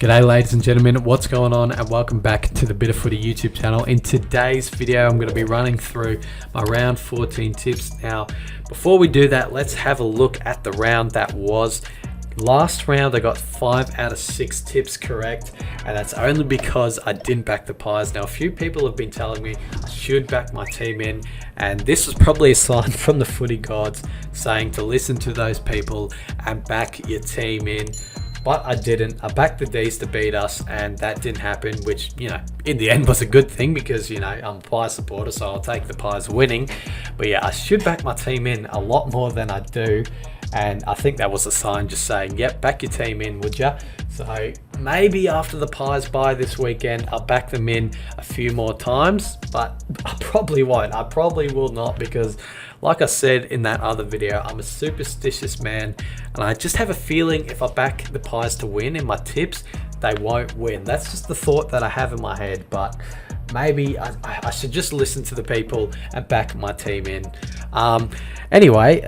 G'day ladies and gentlemen, what's going on, and welcome back to the Bit of Footy YouTube channel. In today's video I'm going to be running through my round 14 tips. Now before we do that, let's have a look at the round that was. Last round I got 5 out of 6 tips correct, and that's only because I didn't back the Pies. Now a few people have been telling me I should back my team in, and this was probably a sign from the footy gods saying to listen to those people and back your team in. But I didn't. I backed the D's to beat us, and that didn't happen, which, you know, in the end was a good thing because, you know, I'm a Pies supporter, so I'll take the Pies winning. But yeah, I should back my team in a lot more than I do, and I think that was a sign just saying, yep, back your team in, would ya? So maybe after the Pies bye this weekend, I'll back them in a few more times, but I probably won't. I probably will not because, like I said in that other video, I'm a superstitious man, and I just have a feeling if I back the Pies to win in my tips, they won't win. That's just the thought that I have in my head, but maybe I should just listen to the people and back my team in. Anyway,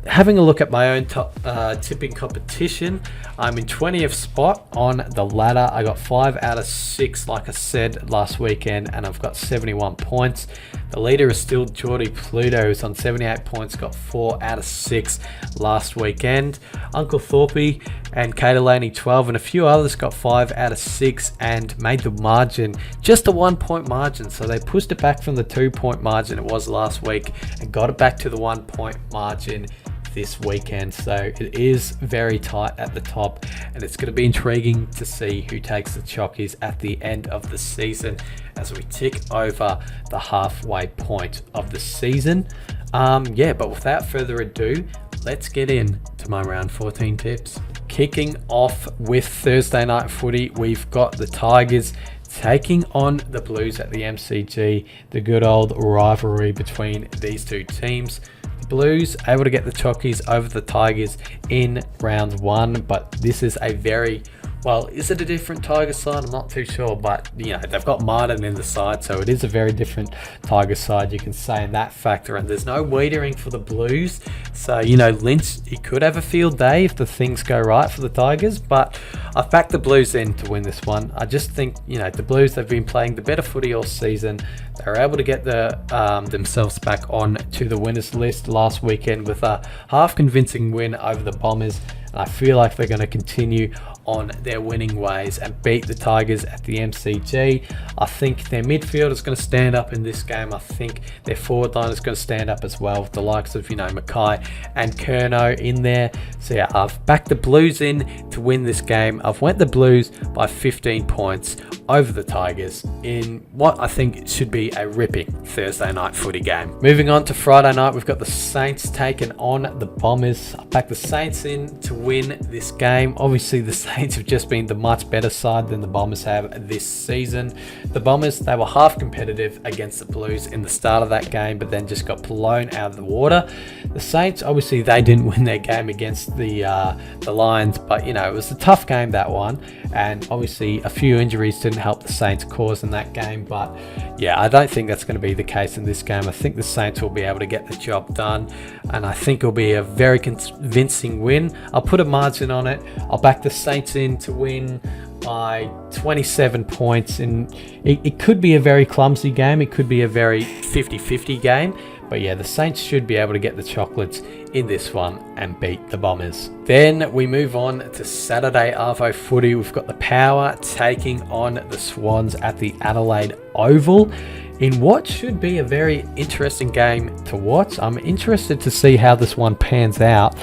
having a look at my own top tipping competition, I'm in 20th spot on the ladder. I got 5 out of 6, like I said last weekend, and I've got 71 points. The leader is still Geordie Pluto, who's on 78 points, got 4 out of 6 last weekend. Uncle Thorpe and Kate Delaney 12, and a few others got 5 out of 6 and made the margin just a 1-point margin. So they pushed it back from the 2-point margin it was last week and got it back to the 1-point margin this weekend. So it is very tight at the top, and it's going to be intriguing to see who takes the chockies at the end of the season as we tick over the halfway point of the season. But without further ado, let's get in to my round 14 tips. Kicking off with Thursday night footy, we've got the Tigers taking on the Blues at the MCG, the good old rivalry between these two teams. The Blues able to get the chockies over the Tigers in round 1, but this is a very, well, is it a different Tiger side? I'm not too sure, but you know, they've got Martin in the side, so it is a very different Tiger side, you can say, in that factor. And there's no waitering for the Blues, so you know, Lynch, he could have a field day if the things go right for the Tigers, but I've backed the Blues in to win this one. I just think, you know, the Blues, they've been playing the better footy all season. They were able to get themselves back on to the winners list last weekend with a half convincing win over the Bombers. And I feel like they're going to continue on their winning ways and beat the Tigers at the MCG. I think their midfield is going to stand up in this game. I think their forward line is going to stand up as well, with the likes of, you know, Mackay and Curnow in there. So yeah, I've backed the Blues in to win this game. I've went the Blues by 15 points over the Tigers in what I think should be a ripping Thursday night footy game. Moving on to Friday night, we've got the Saints taking on the Bombers. I backed the Saints in to win this game. Obviously the Saints have just been the much better side than the Bombers have this season. The Bombers, they were half competitive against the Blues in the start of that game, but then just got blown out of the water. The Saints, obviously they didn't win their game against the Lions, but you know, it was a tough game, that one, and obviously a few injuries didn't help the Saints cause in that game. But yeah, I don't think that's going to be the case in this game. I think the Saints will be able to get the job done, and I think it'll be a very convincing win. I'll put a margin on it. I'll back the Saints in to win by 27 points, and it could be a very clumsy game. It could be a very 50-50 game, but yeah, the Saints should be able to get the chocolates in this one and beat the Bombers. Then we move on to Saturday Arvo footy. We've got the Power taking on the Swans at the Adelaide Oval in what should be a very interesting game to watch. I'm interested to see how this one pans out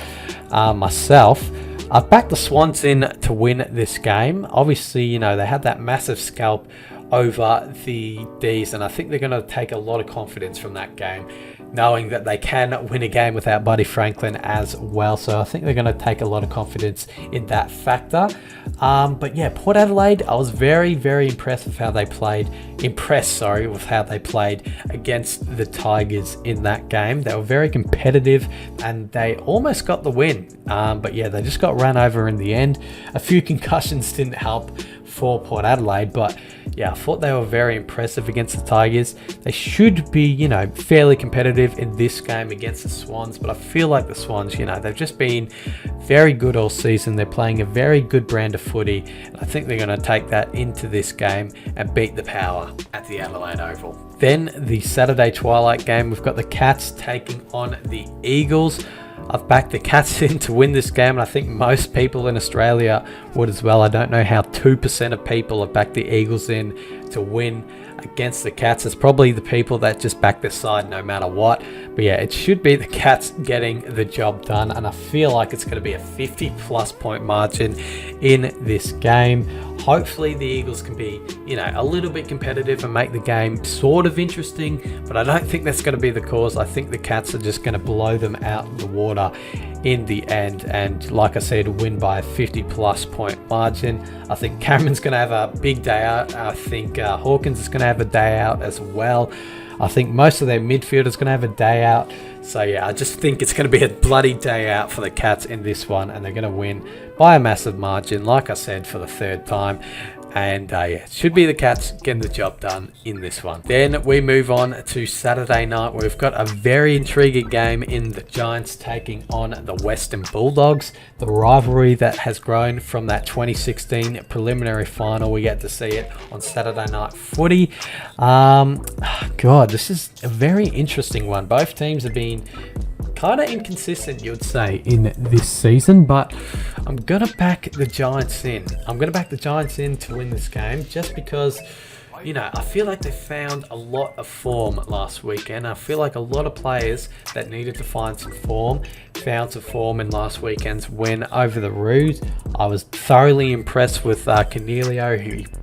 myself. I've backed the Swans in to win this game. Obviously, you know, they had that massive scalp over the D's, and I think they're going to take a lot of confidence from that game, knowing that they can win a game without Buddy Franklin as well. So I think they're going to take a lot of confidence in that factor. But yeah, Port Adelaide, I was very, very impressed with how they played. With how they played against the Tigers in that game. They were very competitive and they almost got the win. But yeah, they just got run over in the end. A few concussions didn't help for Port Adelaide, but yeah, I thought they were very impressive against the Tigers. They should be, you know, fairly competitive in this game against the Swans, but I feel like the Swans, you know, they've just been very good all season. They're playing a very good brand of footy, and I think they're going to take that into this game and beat the Power at the Adelaide Oval. Then the Saturday twilight game, we've got the Cats taking on the Eagles. I've backed the Cats in to win this game, and I think most people in Australia would as well. I don't know how 2% of people have backed the Eagles in to win against the Cats. It's probably the people that just back their side no matter what. But yeah, it should be the Cats getting the job done, and I feel like it's going to be a 50+ point margin in this game. Hopefully the Eagles can be, you know, a little bit competitive and make the game sort of interesting, but I don't think that's going to be the cause. I think the Cats are just going to blow them out of the water in the end, and like I said, win by a 50+ point margin. I think Cameron's going to have a big day out. I think Hawkins is going to have a day out as well. I think most of their midfield is going to have a day out. So yeah, I just think it's going to be a bloody day out for the Cats in this one, and they're going to win by a massive margin, like I said, for the third time. And yeah, it should be the Cats getting the job done in this one. Then we move on to Saturday night, where we've got a very intriguing game in the Giants taking on the Western Bulldogs. The rivalry that has grown from that 2016 preliminary final. We get to see it on Saturday Night Footy. God, this is a very interesting one. Both teams have been kind of inconsistent, you would say, in this season, but I'm gonna back the Giants in. I'm gonna back the Giants in to win this game, just because, you know, I feel like they found a lot of form last weekend. I feel like a lot of players that needed to find some form found some form in last weekend's win over the Roos. I was thoroughly impressed with Cornelio.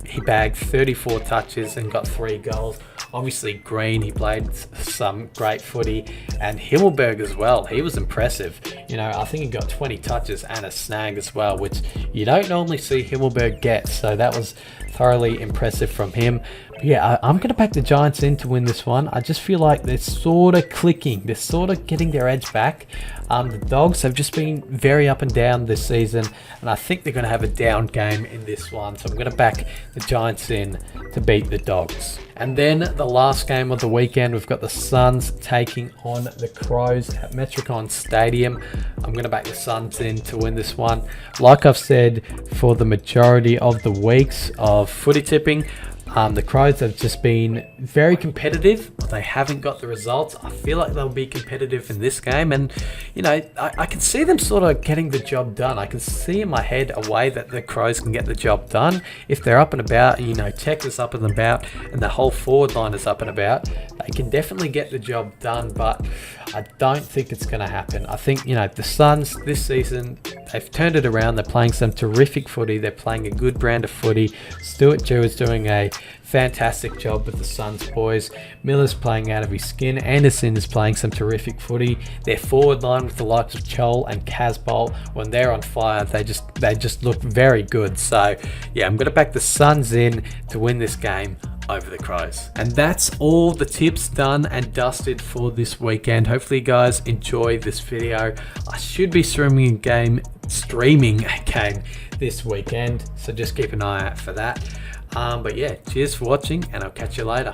He bagged 34 touches and got 3 goals. Obviously Green, he played some great footy, and Himmelberg as well. He was impressive. You know, I think he got 20 touches and a snag as well, which you don't normally see Himmelberg get. So that was thoroughly impressive from him. But yeah, I'm going to back the Giants in to win this one. I just feel like they're sort of clicking. They're sort of getting their edge back. The Dogs have just been very up and down this season, and I think they're going to have a down game in this one. So I'm going to back the Giants in to beat the Dogs. And then the last game of the weekend, we've got the Suns taking on the Crows at Metricon Stadium. I'm going to back the Suns in to win this one. Like I've said for the majority of the weeks of footy tipping, the Crows have just been very competitive, but they haven't got the results. I feel like they'll be competitive in this game, and you know, I can see them sort of getting the job done. I can see in my head a way that the Crows can get the job done if they're up and about. You know, Tech is up and about, and the whole forward line is up and about. They can definitely get the job done, but I don't think it's going to happen. I think, you know, the Suns this season, they've turned it around. They're playing some terrific footy. They're playing a good brand of footy. Stuart Jew is doing a fantastic job with the Suns boys. Miller's playing out of his skin. Anderson is playing some terrific footy. Their forward line with the likes of Chol and Casbolt, when they're on fire, they just look very good. So yeah, I'm going to back the Suns in to win this game over the Crows. And that's all the tips done and dusted for this weekend. Hopefully you guys enjoy this video. I should be streaming a game this weekend, so just keep an eye out for that. But yeah, cheers for watching, and I'll catch you later.